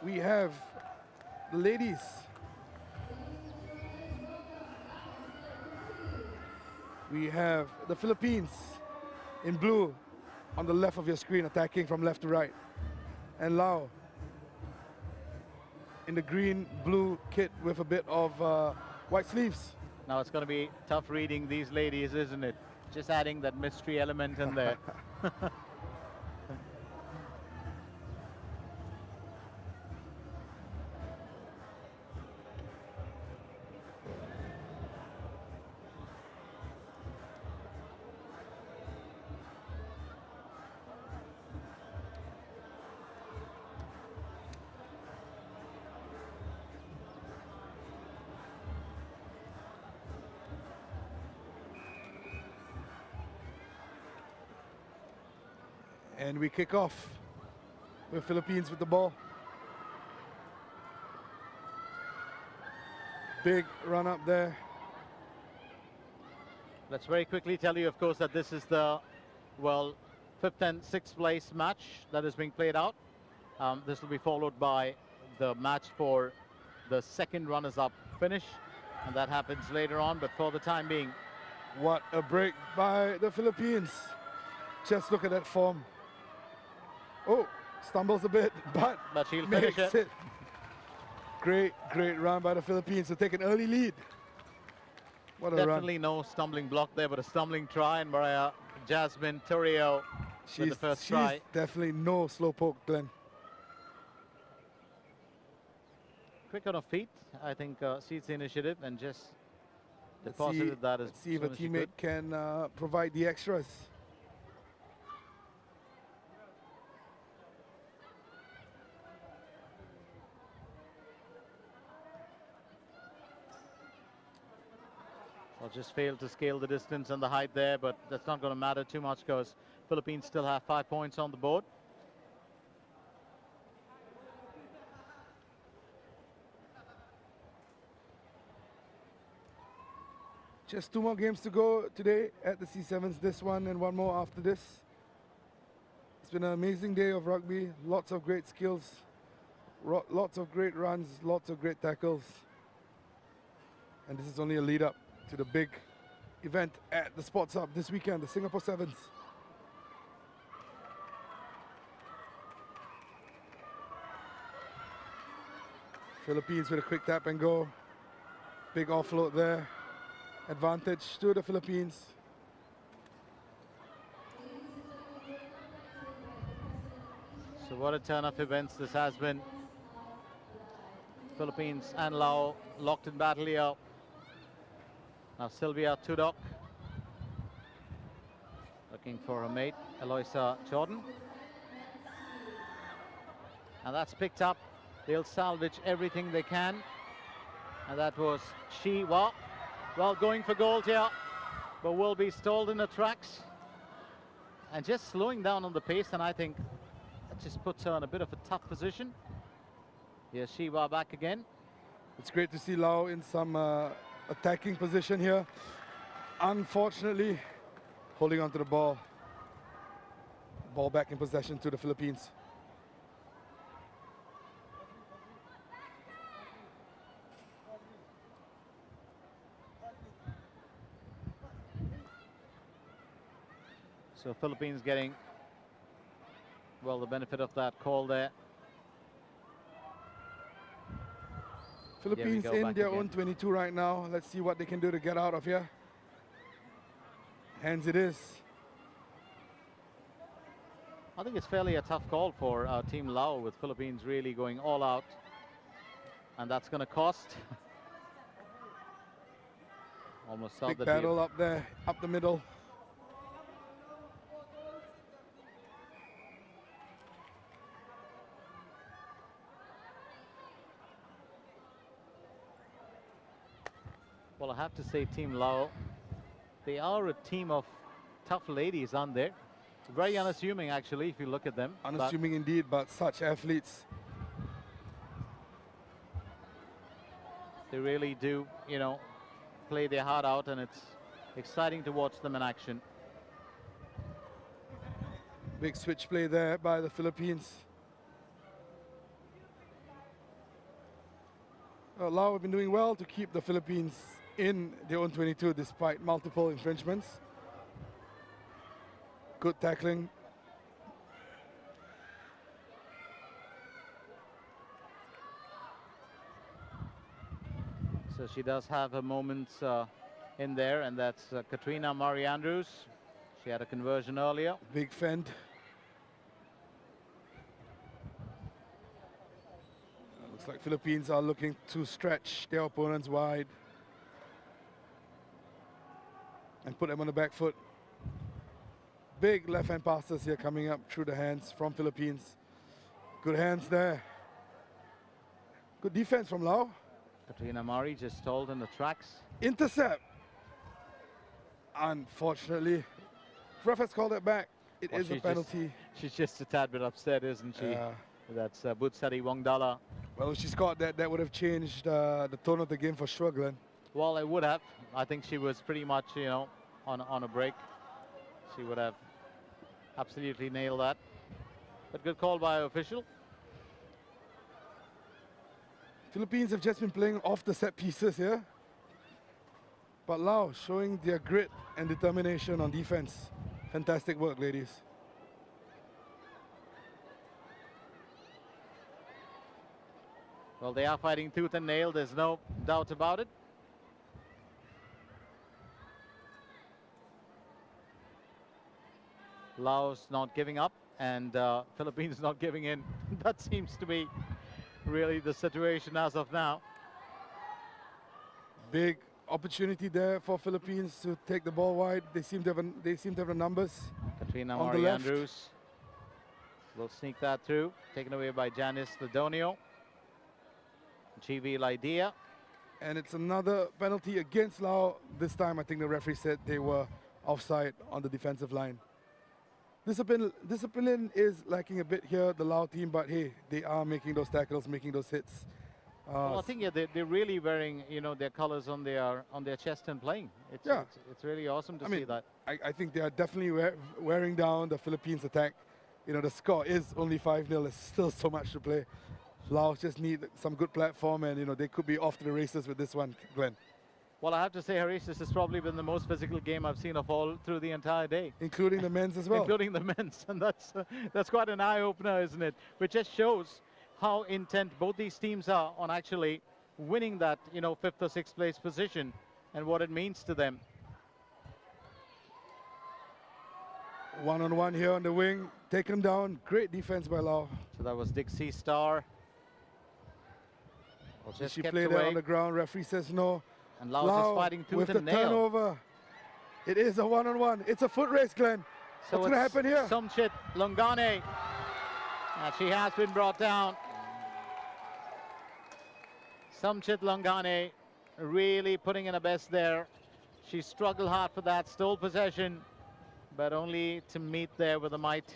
we have the ladies. We have the Philippines in blue on the left of your screen, attacking from left to right. And LAO in the green-blue kit with a bit of white sleeves. Now it's going to be tough reading these ladies, isn't it? Just adding that mystery element in there. And we kick off with Philippines with the ball. Big run up there. Let's very quickly tell you, of course, that this is the, well, 5th and 6th place match that is being played out. This will be followed by the match for the second runners-up finish, and that happens later on. But for the time being, what a break by the Philippines. Just look at that form. Oh, stumbles a bit, but she'll makes finish it. Great run by the Philippines to take an early lead. What a definitely run. no stumbling block there, but a stumbling try, and Mariah Jasmine Torrio with the first try. Definitely no slow poke, Glenn. Quick on her feet, I think sees the initiative and just deposited that as let's see if a soon as she teammate could. can provide the extras. Well, just failed to scale the distance and the height there, but that's not going to matter too much because Philippines still have 5 points on the board. Just 2 more games to go today at the C7s, this one and one more after this. It's been an amazing day of rugby, lots of great skills, lots of great runs, lots of great tackles. And this is only a lead up to the big event at the Sports Hub this weekend, the Singapore Sevens. Philippines with a quick tap and go. Big offload there. Advantage to the Philippines. So what a turn of events this has been. Philippines and LAO locked in battle here. Now Sylvia Tudok looking for her mate, Eloisa Jordan. And that's picked up. They'll salvage everything they can. And that was Shiwa. Well, going for gold here, but will be stalled in the tracks. And just slowing down on the pace, and I think that just puts her in a bit of a tough position. Here's Shiwa back again. It's great to see LAO in some attacking position here. Unfortunately, holding on to the ball. Ball back in possession to the Philippines. So Philippines getting, well, the benefit of that call there. Philippines in their own 22 right now. Let's see what they can do to get out of here. Hands it is. I think it's fairly a tough call for Team LAO, with Philippines really going all out. And that's going to cost. Almost solved the Big battle deal. up there, up the middle. Well, I have to say, Team LAO, they are a team of tough ladies, aren't they? Very unassuming, actually, if you look at them. Unassuming indeed, but such athletes. They really do, you know, play their heart out, and it's exciting to watch them in action. Big switch play there by the Philippines. LAO have been doing well to keep the Philippines in their own 22 despite multiple infringements. Good tackling. So she does have her moments in there, and that's Katrina Murray Andrews. She had a conversion earlier. Big fend. Looks like Philippines are looking to stretch their opponents wide and put them on the back foot. Big left-hand passes here coming up through the hands from Philippines. Good hands there. Good defense from LAO. Katrina Murray just stalled in the tracks. Intercept. Unfortunately, ref has called it back. It is a penalty. She's just a tad bit upset, isn't she? That's Butsari Wongdala. Well, if she scored that would have changed the tone of the game for sure, Glenn. Well, it would have. I think she was pretty much, you know, on a break. She would have absolutely nailed that. But good call by official. Philippines have just been playing off the set pieces here. But LAO showing their grit and determination on defense. Fantastic work, ladies. Well, they are fighting tooth and nail. There's no doubt about it. Laos not giving up, and Philippines not giving in. That seems to be really the situation as of now. Big opportunity there for Philippines to take the ball wide. They seem to have the numbers. Katrina on the Murray left. Andrews will sneak that through. Taken away by Janice Ladonio. GV Lydia. And it's another penalty against LAO. This time, I think the referee said they were offside on the defensive line. Discipline is lacking a bit here, the LAO team, but hey, they are making those tackles, making those hits. Well, I think they're really wearing, you know, their colors on their chest and playing. It's really awesome to see that. I think they are definitely wearing down the Philippines attack. You know, the score is only 5-0. There's still so much to play. Laos just need some good platform, and you know they could be off to the races with this one, Glenn. Well, I have to say, Harish, this has probably been the most physical game I've seen of all through the entire day. Including the men's as well. Including the men's, and that's quite an eye-opener, isn't it? Which just shows how intent both these teams are on actually winning that, you know, 5th or 6th place position and what it means to them. One-on-one here on the wing, taken down. Great defense by LAO. So that was Dixie Starr. Just she played there on the ground. Referee says no. And LAO is fighting tooth and nail. Turnover. It is a one-on-one. It's a foot race, Glenn. So what's going to happen here? Somchit Longane. She has been brought down. Somchit Longane really putting in her best there. She struggled hard for that, stole possession, but only to meet there with the might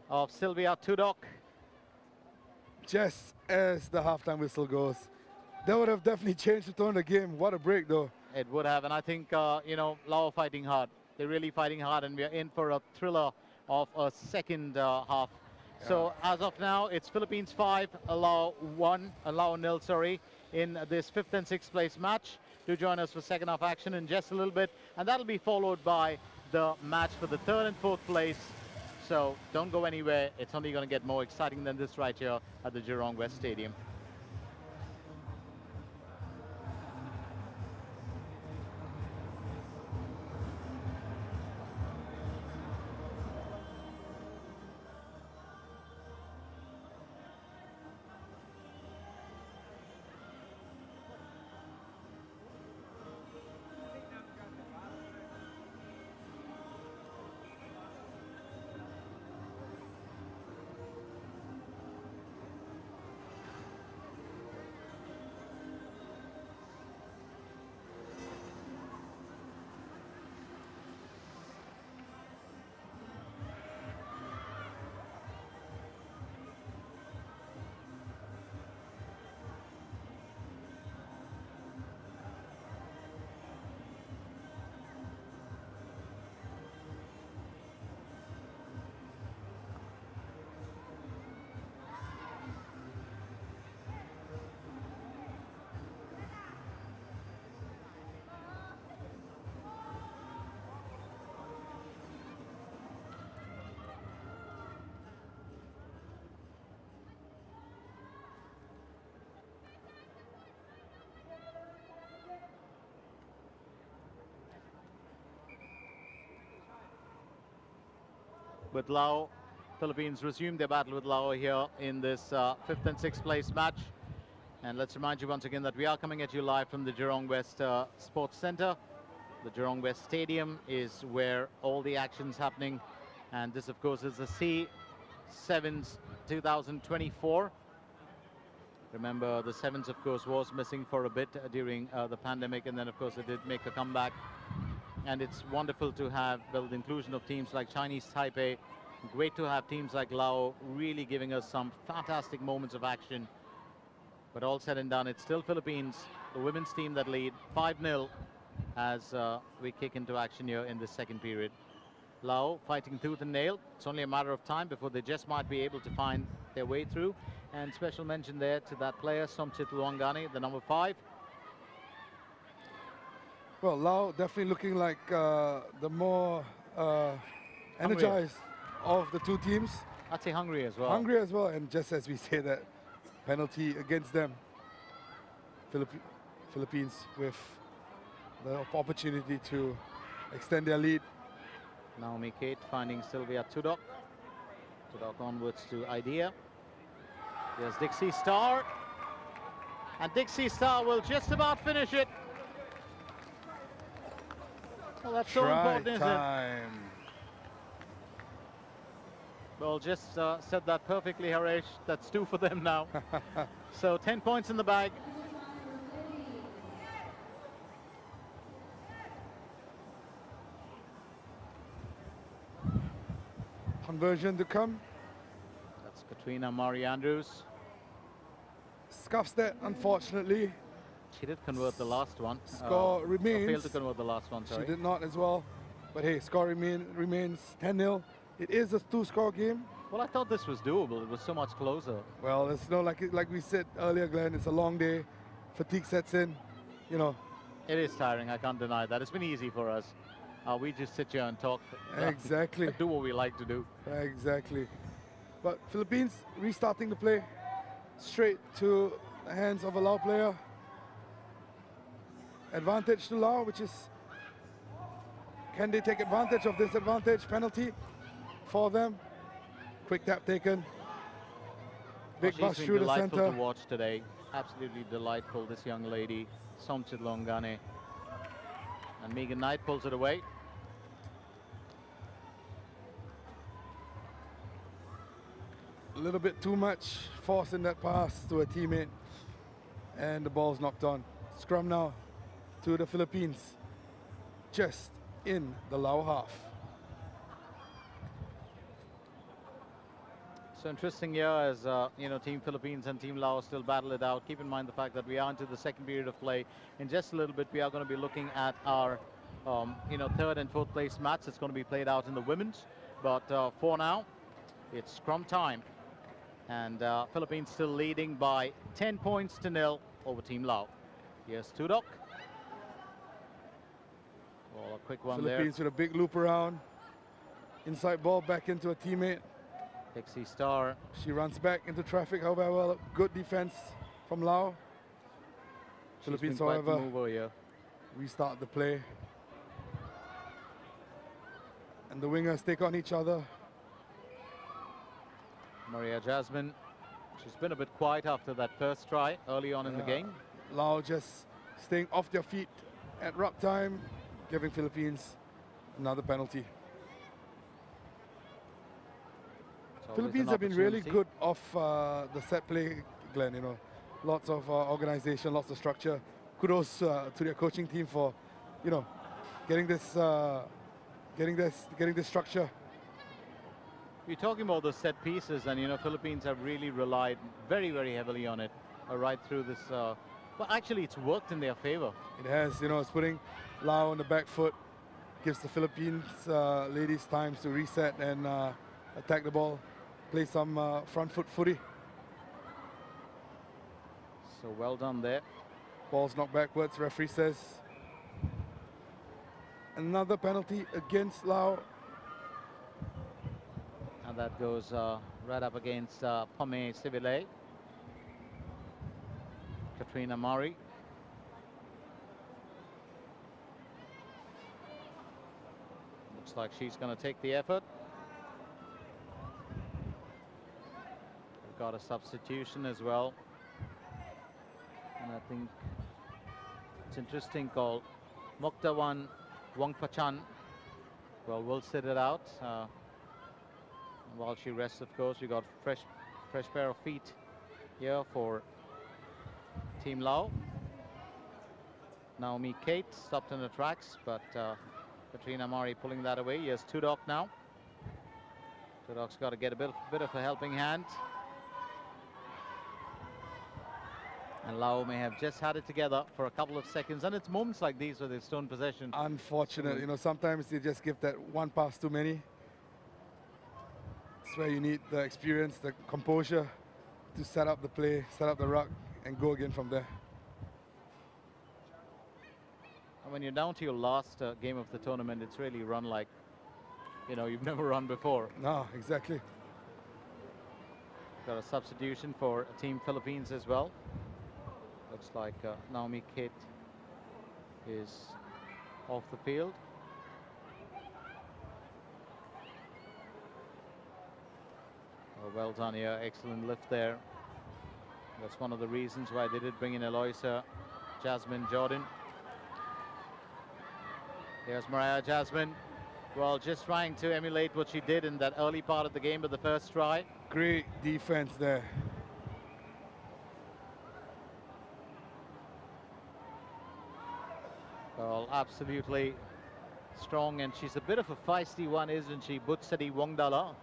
of Sylvia Tudok. Just as the halftime whistle goes. That would have definitely changed the tone of the game. What a break, though. It would have, and I think, you know, LAO fighting hard. They're really fighting hard, and we're in for a thriller of a second half. Yeah. So as of now, it's Philippines 5, LAO 0, sorry, in this 5th and 6th place match. Do join us for second half action in just a little bit, and that'll be followed by the match for the 3rd and 4th place. So don't go anywhere. It's only going to get more exciting than this right here at the Jurong West Stadium. with LAO. Philippines resume their battle with LAO here in this 5th and 6th place match. And let's remind you once again that we are coming at you live from the Jurong West Sports Centre. The Jurong West Stadium is where all the action's happening. And this, of course, is the C7s 2024. Remember, the Sevens, of course, was missing for a bit during the pandemic, and then, of course, it did make a comeback. And it's wonderful to have, well, the inclusion of teams like Chinese Taipei. Great to have teams like LAO really giving us some fantastic moments of action. But all said and done, it's still Philippines, the women's team, that lead 5-0 as we kick into action here in the second period. LAO fighting tooth and nail. It's only a matter of time before they just might be able to find their way through. And special mention there to that player, Somchit Luangani, the number 5. Well, LAO definitely looking like the more energized of the two teams. I'd say hungry as well. Hungry as well, and just as we say that, penalty against them. Philippines with the opportunity to extend their lead. Naomi Kate finding Sylvia Tudok. Tudok onwards to Idea. Here's Dixie Starr. And Dixie Starr will just about finish it. Well, that's so important, isn't it? Well, just said that perfectly, Harish. That's 2 for them now. So 10 points in the bag. Conversion to come. That's Katrina Murray Andrews. Scuffs that, unfortunately. She did convert the last one. Score remains. Failed to convert the last one, sorry. She did not as well. But hey, score remains 10-0. It is a 2-score game. Well, I thought this was doable. It was so much closer. Well, it's no like we said earlier, Glenn. It's a long day. Fatigue sets in. You know. It is tiring. I can't deny that. It's been easy for us. We just sit here and talk. Exactly. Do what we like to do. Exactly. But Philippines restarting the play straight to the hands of a LAO player. Advantage to LAO, which is, can they take advantage of this advantage? Penalty for them. Quick tap taken. Big bust through the center. Delightful to watch today. Absolutely delightful, this young lady, Somchit Luangani. And Megan Knight pulls it away. A little bit too much force in that pass to a teammate, and the ball's knocked on. Scrum now to the Philippines, just in the LAO half. So interesting here as you know, Team Philippines and Team LAO still battle it out. Keep in mind the fact that we are into the second period of play. In just a little bit, we are going to be looking at our you know, 3rd and 4th place match. It's going to be played out in the women's, but for now, it's scrum time. And Philippines still leading by 10 points to 0 over Team LAO. Here's Tudok. Well, a quick one there. Philippines with a big loop around. Inside ball back into a teammate. Dixie Starr. She runs back into traffic, however, well, good defense from LAO. Philippines, however, restart the play. And the wingers take on each other. Maria Jasmine, she's been a bit quiet after that first try early on in the game. LAO just staying off their feet at ruck time, giving Philippines another penalty. Philippines have been really good off the set play, Glenn. You know, lots of organization, lots of structure. Kudos to their coaching team for, you know, getting this structure. You're talking about the set pieces, and you know, Philippines have really relied very, very heavily on it right through this. Well, actually, it's worked in their favor. It has. You know, it's putting LAO on the back foot, gives the Philippines ladies time to reset and attack the ball, play some front foot footy. So well done there. Ball's knocked backwards, referee says. Another penalty against LAO. And that goes right up against Pame Sivile. Katrina Murray. Looks like she's going to take the effort. got a substitution as well. And I think it's interesting call. Muktawan Wangpachan. Well, we'll sit it out. While she rests, of course, we got fresh pair of feet here for Team LAO. Naomi Kate stopped in the tracks, but Katrina Murray pulling that away. Here's Tudok now. Tudok's got to get a bit of a helping hand. And LAO may have just had it together for a couple of seconds. And it's moments like these where they've stolen possession. Unfortunate, you know, sometimes they just give that one pass too many. It's where you need the experience, the composure to set up the play, set up the ruck, and go again from there. And when you're down to your last game of the tournament, it's really run like, you know, you've never run before. No, exactly. Got a substitution for Team Philippines as well. Looks like Naomi Kate is off the field. Well done here, excellent lift there. That's one of the reasons why they did bring in Eloisa Jasmine Jordan. Here's Mariah Jasmine. Well, just trying to emulate what she did in that early part of the game with the first try. Great defense there. Well, absolutely strong, and she's a bit of a feisty one, isn't she? Butsadi Wongdala.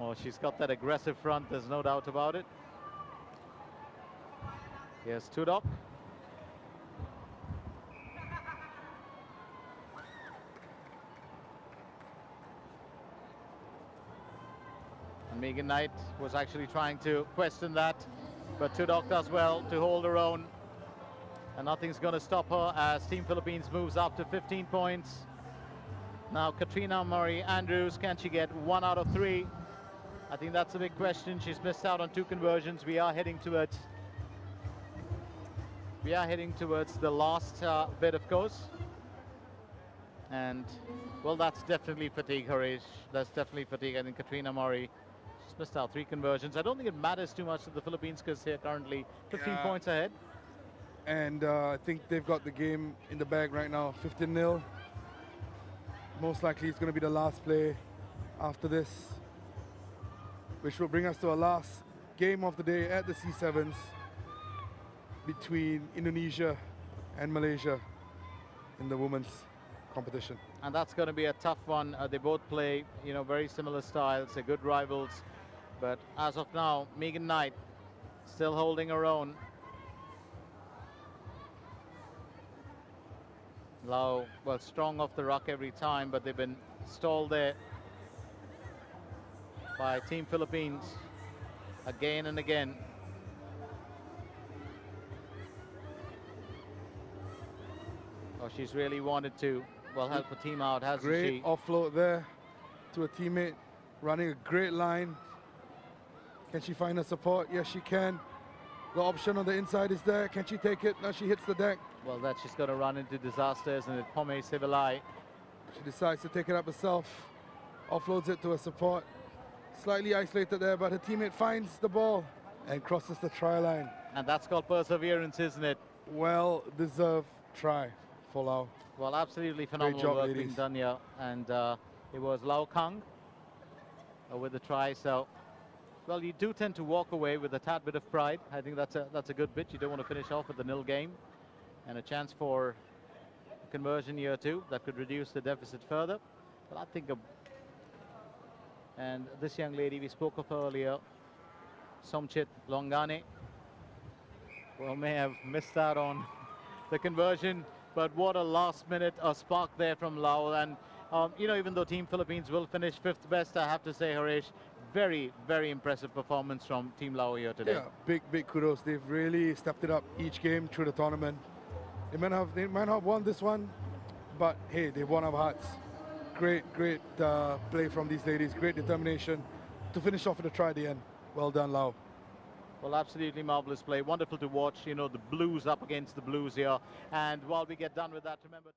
Oh, she's got that aggressive front, there's no doubt about it. Here's Tudok. And Megan Knight was actually trying to question that, but Tudok does well to hold her own. And nothing's going to stop her as Team Philippines moves up to 15 points. Now Katrina Murray Andrews, can she get 1 out of 3? I think that's a big question. She's missed out on 2 conversions. We are heading towards the last bit, of course. And well, that's definitely fatigue, Harish. That's definitely fatigue. I think Katrina Murray, she's missed out 3 conversions. I don't think it matters too much to the Philippines because they're currently 15 points ahead. And I think they've got the game in the bag right now, 15-0. Most likely it's going to be the last play after this, which will bring us to our last game of the day at the C7s between Indonesia and Malaysia in the women's competition. And that's going to be a tough one. They both play, you know, very similar styles. They're good rivals. But as of now, Megan Knight still holding her own. LAO, well, strong off the ruck every time, but they've been stalled there by Team Philippines again and again. Oh, she's really wanted to, well, help the team out, hasn't she? Great offload there to a teammate, running a great line. Can she find her support? Yes, she can. The option on the inside is there. Can she take it? Now she hits the deck. Well, that she's going to run into disasters, and it's Pome Sivilai. She decides to take it up herself, offloads it to a support. Slightly isolated there, but her teammate finds the ball and crosses the try line. And that's called perseverance, isn't it? Well-deserved try for LAO. Well, absolutely phenomenal work being done here. And it was Lau Kang with the try. So, well, you do tend to walk away with a tad bit of pride. I think that's a good bit. You don't want to finish off with a nil game. And a chance for conversion year 2 that could reduce the deficit further. But I think, and this young lady we spoke of earlier, Somchit Longane, well, may have missed out on the conversion, but what a last minute spark there from LAO. And you know, even though Team Philippines will finish 5th best, I have to say, Harish, very, very impressive performance from Team LAO here today. Yeah, big kudos. They've really stepped it up each game through the tournament. They might not have won this one, but hey, they've won our hearts. Great play from these ladies. Great determination to finish off with a try at the end. Well done, LAO. Well, absolutely marvelous play. Wonderful to watch, you know, the Blues up against the Blues here. And while we get done with that, remember...